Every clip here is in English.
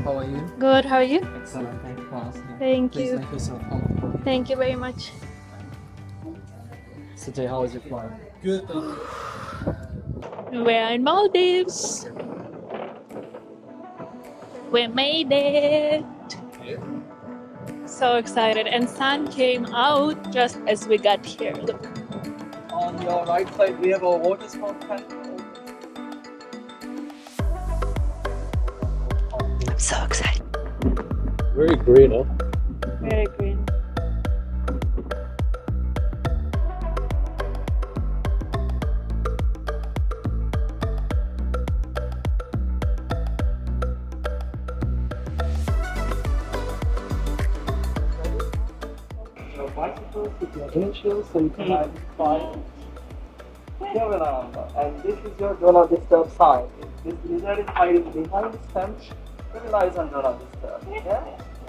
how are you? Good, how are you? Excellent, thank you for asking. Thank Please you. make yourself comfortable. Thank you very much. So Jay, how was your flight? Good. We're in Maldives. We made it. So excited. And sun came out just as we got here. Look. On your right side, we have a water spout tank. I'm so excited. Very green, huh? Very green. Your bicycles with your windshield so you can identify your alarm. And this is your do not disturb sign. If this lizard is hiding behind this fence, it relies on do not disturb. Yeah?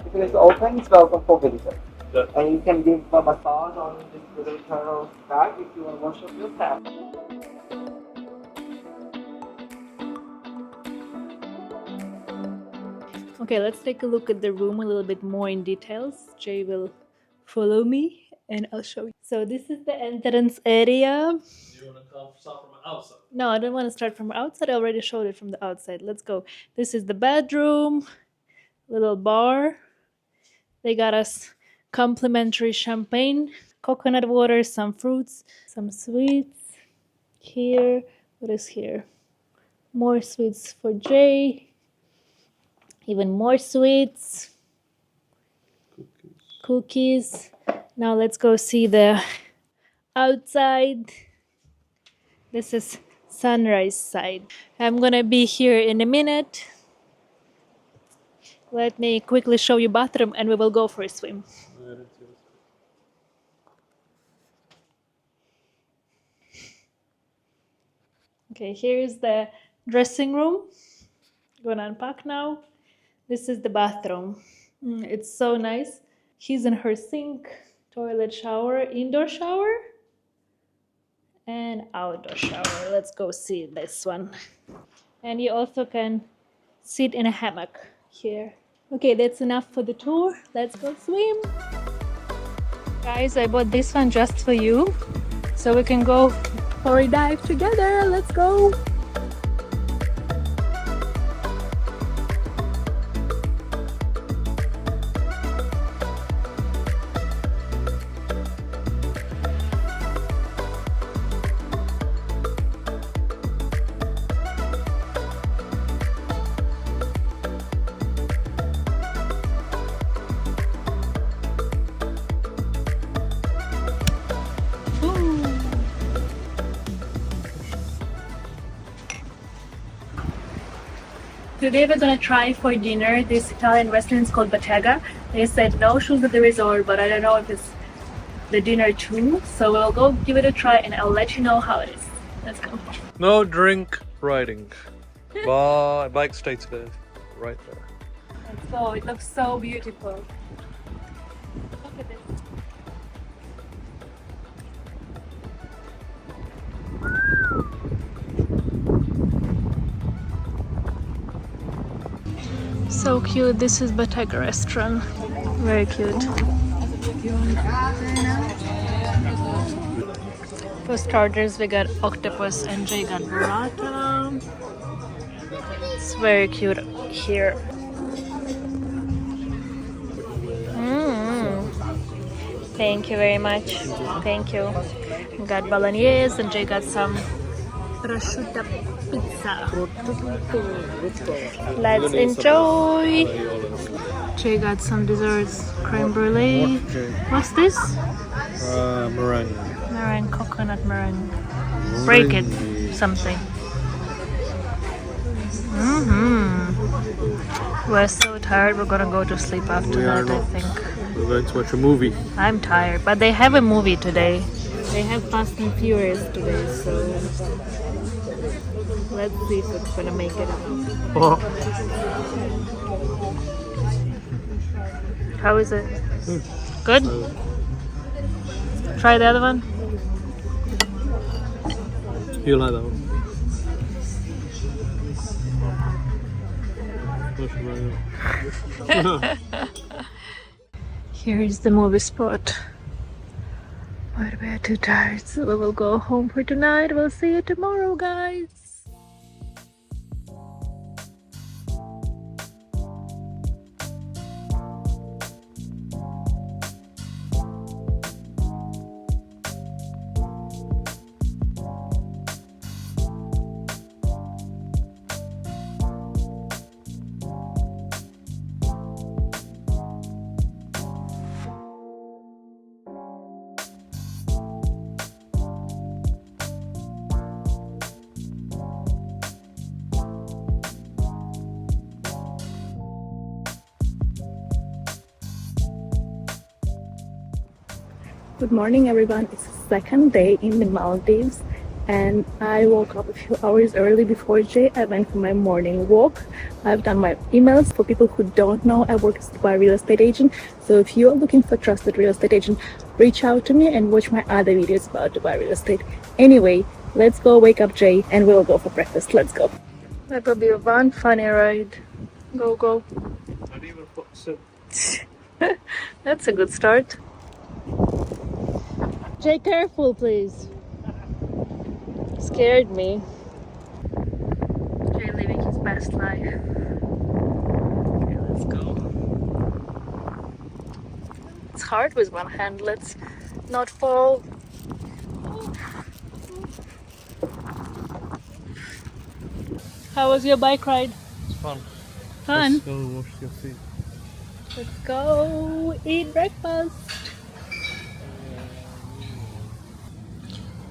If it is open, it's welcome for visitors. Yeah. And you can give a massage on this little turtle's back if you want to wash up your hair. Okay, let's take a look at the room a little bit more in details. Jay will follow me and I'll show you. So this is the entrance area. You want to start from outside? No, I don't want to start from outside. I already showed it from the outside. Let's go. This is the bedroom, little bar. They got us complimentary champagne, coconut water, some fruits, some sweets. Here, what is here? More sweets for Jay. Even more sweets. Cookies. Now let's go see the outside. This is sunrise side. I'm gonna be here in a minute. Let me quickly show you bathroom and we will go for a swim. Okay, here's the dressing room. Gonna unpack now. This is the bathroom. It's so nice. His and her sink, toilet, shower, indoor shower, and outdoor shower. Let's go see this one. And you also can sit in a hammock here. Okay, that's enough for the tour. Let's go swim. Guys, I bought this one just for you. So we can go for a dive together. Let's go. Today we're gonna try for dinner this Italian restaurant called Bottega. They said no shoes at the resort, but I don't know if it's the dinner too. So we'll go give it a try and I'll let you know how it is. Let's go. No drink riding. Bike stays there, right there. Let's go. It looks so beautiful. Look at this. So cute. This is Bottega restaurant. Very cute. For starters, we got octopus and Jay got burrata. It's very cute here. Thank you very much. Thank you. We got bolognese and Jay got some prosciutto pizza. Let's enjoy. Jay got some desserts, creme brulee. What's this? Meringue. Meringue, coconut meringue. Break it, something. We're so tired. We're gonna go to sleep after that, I think. We're going to watch a movie. I'm tired, but they have a movie today. They have Fast and Furious today, so let's see if it's gonna make it. How is it? Good? Try the other one. You like that one? Here is the movie spot. But we are too tired, so we will go home for tonight. We'll see you tomorrow, guys. Good morning, everyone. It's the second day in the Maldives, and I woke up a few hours early before Jay. I went for my morning walk. I've done my emails. For people who don't know, I work as a Dubai real estate agent. So if you're looking for a trusted real estate agent, reach out to me and watch my other videos about Dubai real estate. Anyway, let's go wake up Jay and we'll go for breakfast. Let's go. That will be one funny ride. Go, go. Not even put soup. That's a good start. Jay, careful, please. Scared me. Jay living his best life. Okay, let's go. It's hard with one hand. Let's not fall. How was your bike ride? It's fun. Fun. Let's go wash your feet. Let's go eat breakfast.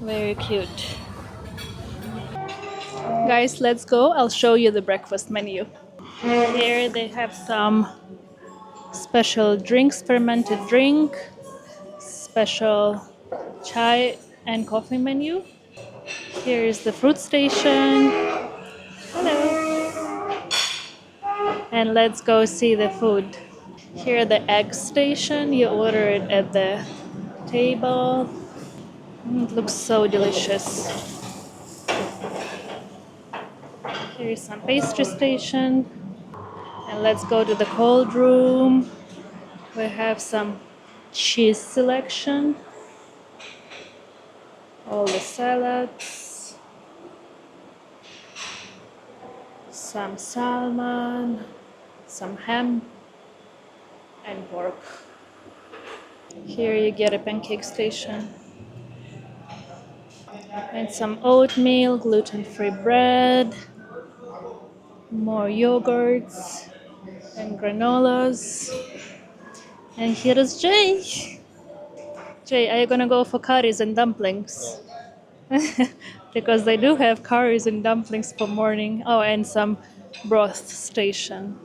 Very cute. Guys, let's go. I'll show you the breakfast menu. Here they have some special drinks, fermented drink, special chai and coffee menu. Here is the fruit station. Hello. And let's go see the food. Here the egg station. You order it at the table. It looks so delicious. Here is some pastry station. And let's go to the cold room. We have some cheese selection. All the salads. Some salmon. Some ham. And pork. Here you get a pancake station. And some oatmeal, gluten-free bread, more yogurts and granolas. And here is Jay. Jay, are you gonna go for curries and dumplings? Because they do have curries and dumplings for morning. Oh, and some broth station.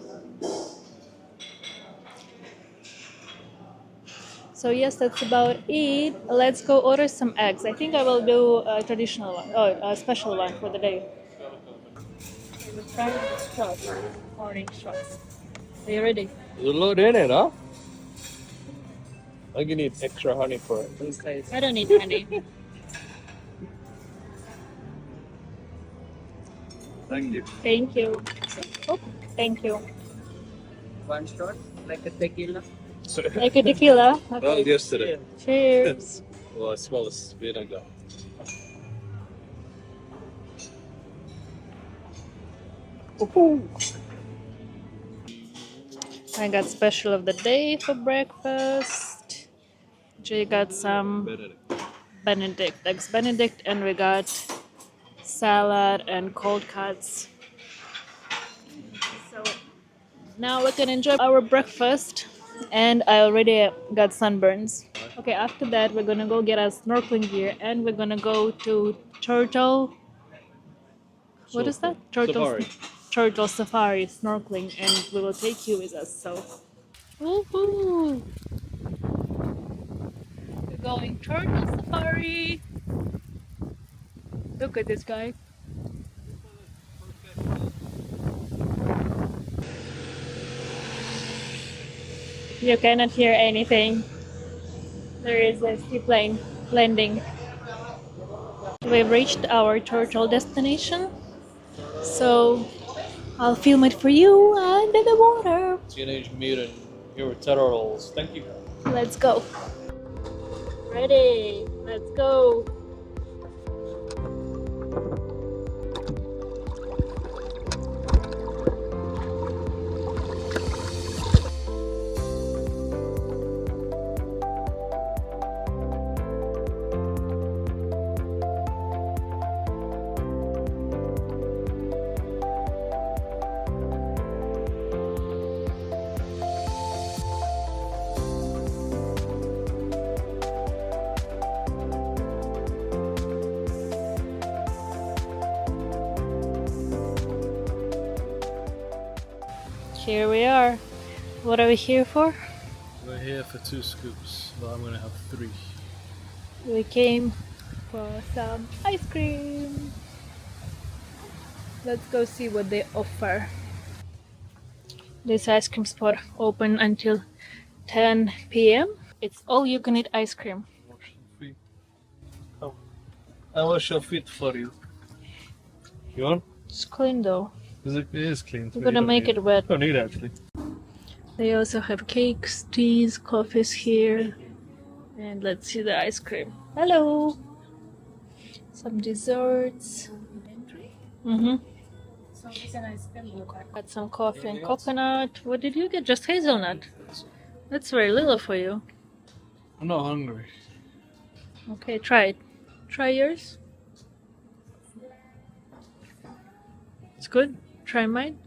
So yes, that's about it. Let's go order some eggs. I think I will do a traditional one, a special one for the day. We're trying this shot, morning shots. Are you ready? There's a lot in it, huh? I think you need extra honey for it. I don't need honey. Thank you. Thank you. Oh, thank you. One shot, like a tequila. Like a tequila. Well, Okay. yesterday. Cheers. Well, I smell this vinegar. I got special of the day for breakfast. Jay got some Benedict. eggs Benedict, and we got salad and cold cuts. So now we can enjoy our breakfast, and I already got sunburns. Okay, after that we're gonna go get our snorkeling gear, and we're gonna go to turtle. What is that? Safari. Turtle safari snorkeling, and we will take you with us. So, woohoo! We're going turtle safari. Look at this guy. You cannot hear anything. There is a seaplane landing. We've reached our turtle destination. So I'll film it for you under the water. Teenage Mutant Hero Turtles. Thank you. Let's go. Ready? Let's go. Here we are. What are we here for? We're here for 2 scoops, but I'm gonna have 3. We came for some ice cream. Let's go see what they offer. This ice cream spot open until 10 p.m. It's all you can eat ice cream. Wash your feet. Oh. I wash your feet for you. You want? It's clean though. It is clean. We're gonna make it wet. Don't need it actually. They also have cakes, teas, coffees here. And let's see the ice cream. Hello! Some desserts. Mm-hmm. Got some coffee and coconut. What did you get? Just hazelnut. That's very little for you. I'm not hungry. Okay, try it. Try yours. It's good. Try mine.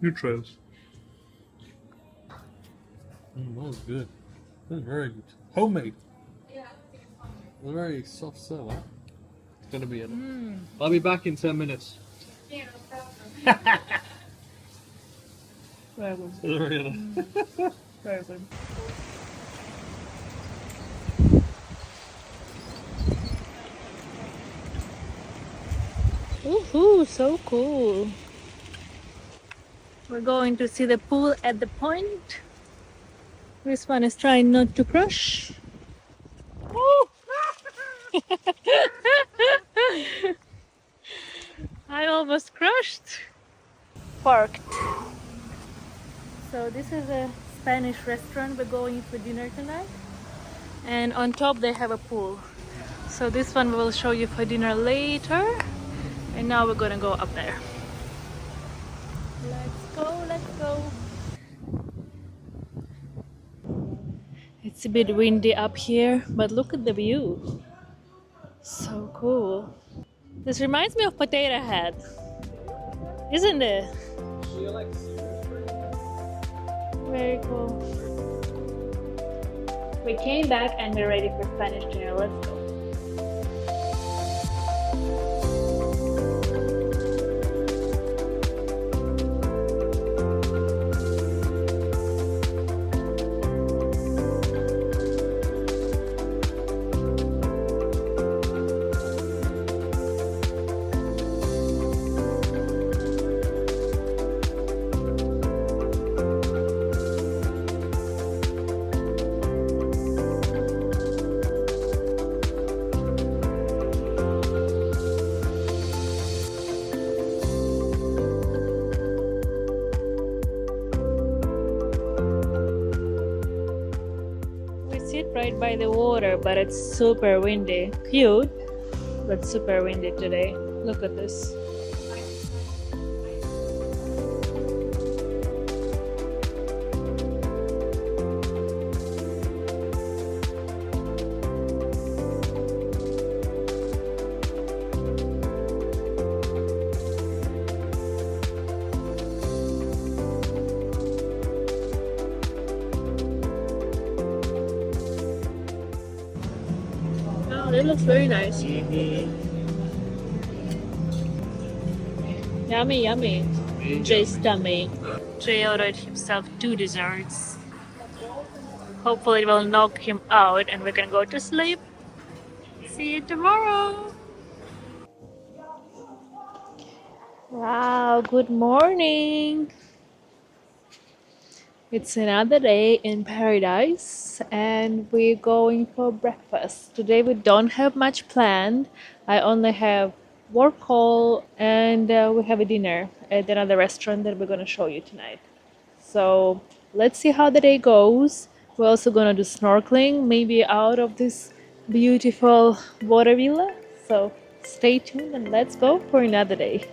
You try this. That was good. That's very good. Homemade. A very soft serve, huh? It's gonna be it. I'll be back in 10 minutes. Very good. Very good. Very good. Woohoo! So cool. We're going to see the pool at the point. This one is trying not to crush. Woo! I almost crushed. Parked. So this is a Spanish restaurant. We're going for dinner tonight. And on top they have a pool. So this one we will show you for dinner later. And now we're gonna go up there. Let's go, let's go. It's a bit windy up here, but look at the view. So cool. This reminds me of Potato Head, isn't it? Very cool. We came back and we're ready for Spanish dinner. Let's go. Right by the water, but it's super windy. Cute, but super windy today. Look at this. It looks very nice. Yummy, yummy. Jay's tummy. Jay ordered himself 2 desserts. Hopefully it will knock him out and we can go to sleep. See you tomorrow. Wow, good morning. It's another day in paradise and we're going for breakfast. Today we don't have much planned. I only have work call, and we have a dinner at another restaurant that we're gonna show you tonight. So let's see how the day goes. We're also gonna do snorkeling, maybe out of this beautiful water villa. So stay tuned and let's go for another day.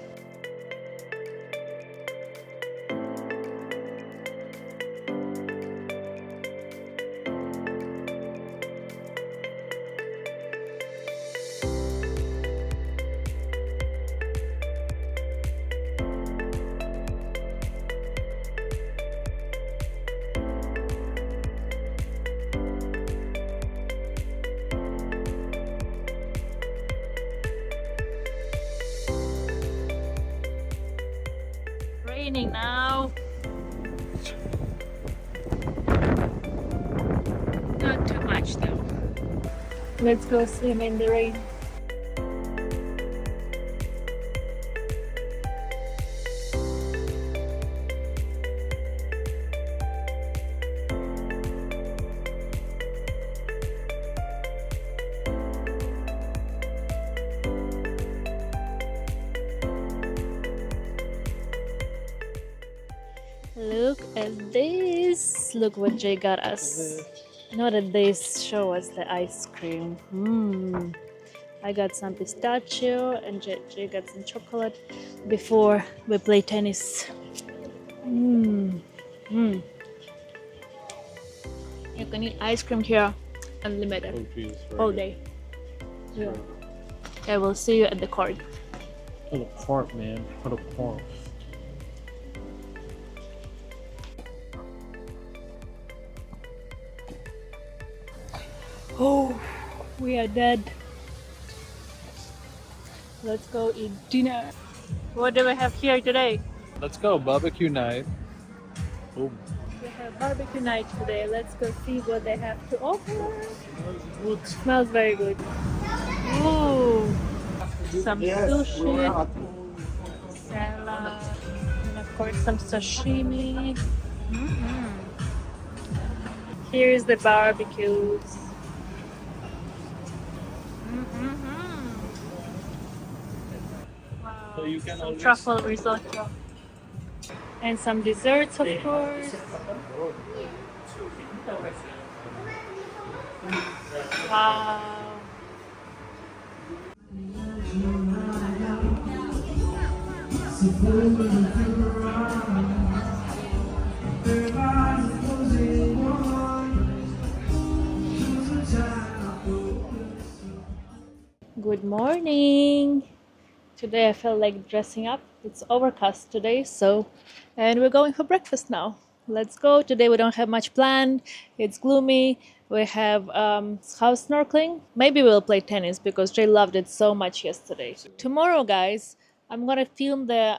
Raining now. Not too much though. Let's go swim in the rain. Look at this. Look what Jay got us. Not at this, show us the ice cream. I got some pistachio and Jay got some chocolate before we play tennis. You can eat ice cream here unlimited Oh, Jesus, all day. Yeah. I will see you at the court. For the park, man. For the park. Oh, we are dead. Let's go eat dinner. What do we have here today? Let's go, barbecue night. Oh, We have barbecue night today. Let's go see what they have to offer. good. Smells very good. Ooh, some sushi, salad, and of course some sashimi. Here's the barbecues. Wow, So you can some always- truffle risotto. And some desserts, of course. Wow. Good morning. Today I felt like dressing up. It's overcast today, and we're going for breakfast now. Let's go. Today we don't have much planned. It's gloomy. We have house snorkeling. Maybe we'll play tennis because Jay loved it so much yesterday. Tomorrow, guys, I'm gonna film the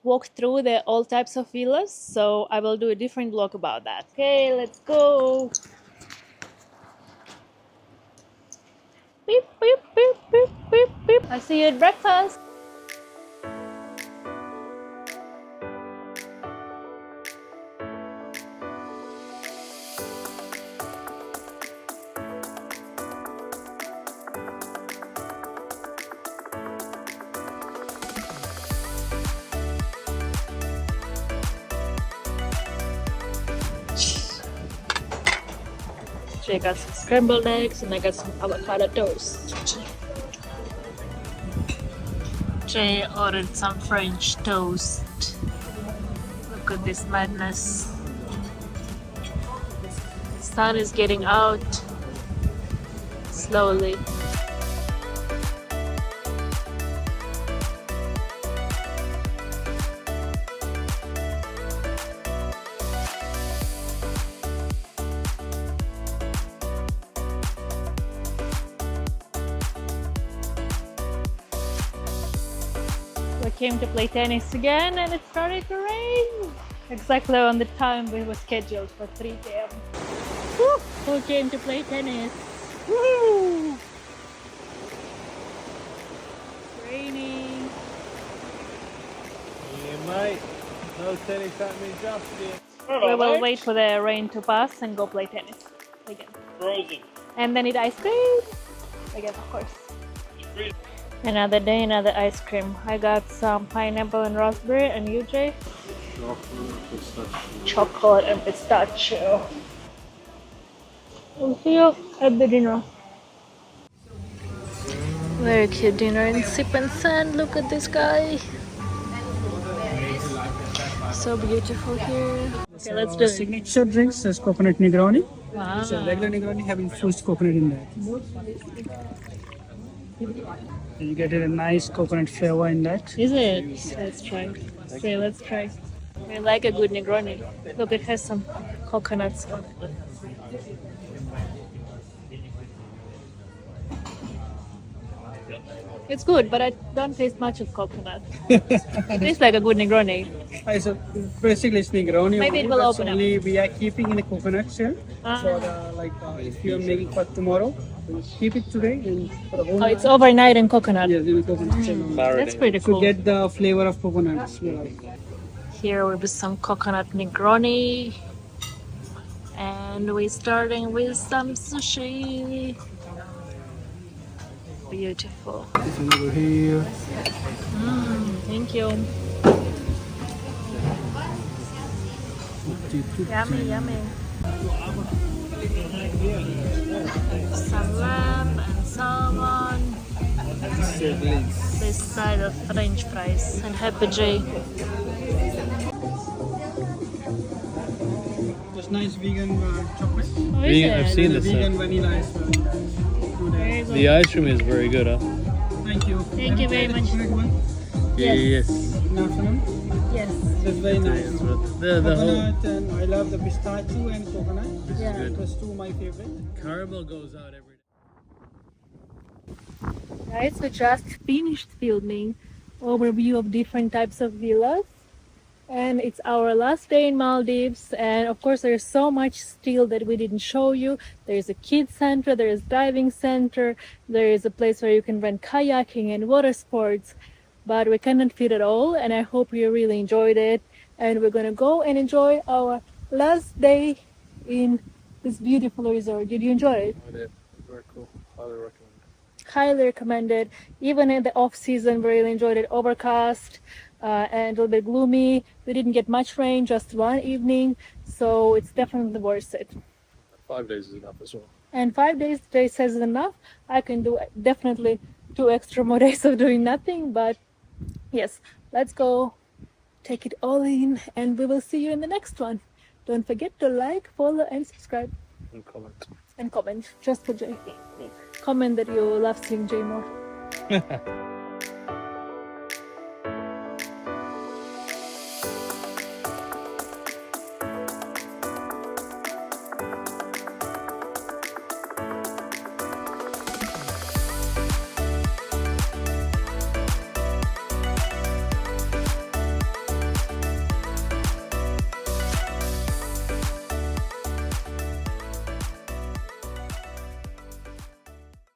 walk through the all types of villas. So I will do a different vlog about that. Okay, let's go. Beep, beep, beep, beep, beep, beep. I see you at breakfast. I got some scrambled eggs and I got some avocado toast. Jay ordered some French toast. Look at this madness. Sun is getting out slowly. We came to play tennis again and it started to rain. Exactly on the time we were scheduled for 3 p.m. Woo! Who came to play tennis? Woo! It's raining. Yeah, mate. No tennis happening just yet. We will wait for the rain to pass and go play tennis again. Frozen. And then eat ice cream again, of course. Another day, another ice cream. I got some pineapple and raspberry, and you, Jay? Chocolate, pistachio. Chocolate and pistachio. We'll see you at the dinner. Very cute dinner in Sip and Sand. Look at this guy. So beautiful here. Okay, let's do it. Signature drinks is coconut Negroni. Wow. So regular Negroni having fused coconut in there. You get a nice coconut flavor in that. Is it? Let's try. Okay, let's try. I like a good Negroni. Look, it has some coconuts. It's good, but I don't taste much of coconut. It tastes like a good Negroni. So basically it's Negroni. Maybe it only, will that's open up. only we are keeping in a coconut shell. Ah. For if you are making for tomorrow, we'll keep it today and for the whole Oh, it's overnight in coconut. yes, in coconut shell. That's pretty To cool. get the flavor of coconuts. Here will be some coconut Negroni. And we're starting with some sushi. Beautiful. Over here. Thank you. Yummy, yummy. Some lamb and salmon. This side of French fries and Happy J. Just nice vegan chocolate. Oh, is it? I've seen this. Vegan vanilla ice cream. Very good. The ice cream is very good, huh? Thank you. Thank you very much. Yes. Good afternoon. Yes. It's very nice. The whole Coconut and I love the pistachio and coconut. Yeah. good. Those two my favorite. caramel goes out every day. Guys, we just finished filming overview of different types of villas, and it's our last day in Maldives. And of course, there's so much still that we didn't show you. There's a kids center, there's diving center, there is a place where you can rent kayaking and water sports, but we cannot fit it all. And I hope you really enjoyed it. And we're gonna go and enjoy our last day in this beautiful resort. Did you enjoy it? I did. Very cool. Highly recommend. Highly recommended. Even in the off season, we really enjoyed it. Overcast and a little bit gloomy. We didn't get much rain, just one evening, so it's definitely worth it. 5 days is enough as well. And 5 days, Jay says is enough. I can do definitely 2 extra more days of doing nothing, but yes, let's go take it all in, and we will see you in the next one. Don't forget to like, follow, and subscribe. And comment. And comment, just for Jay. Comment that you love seeing Jay more.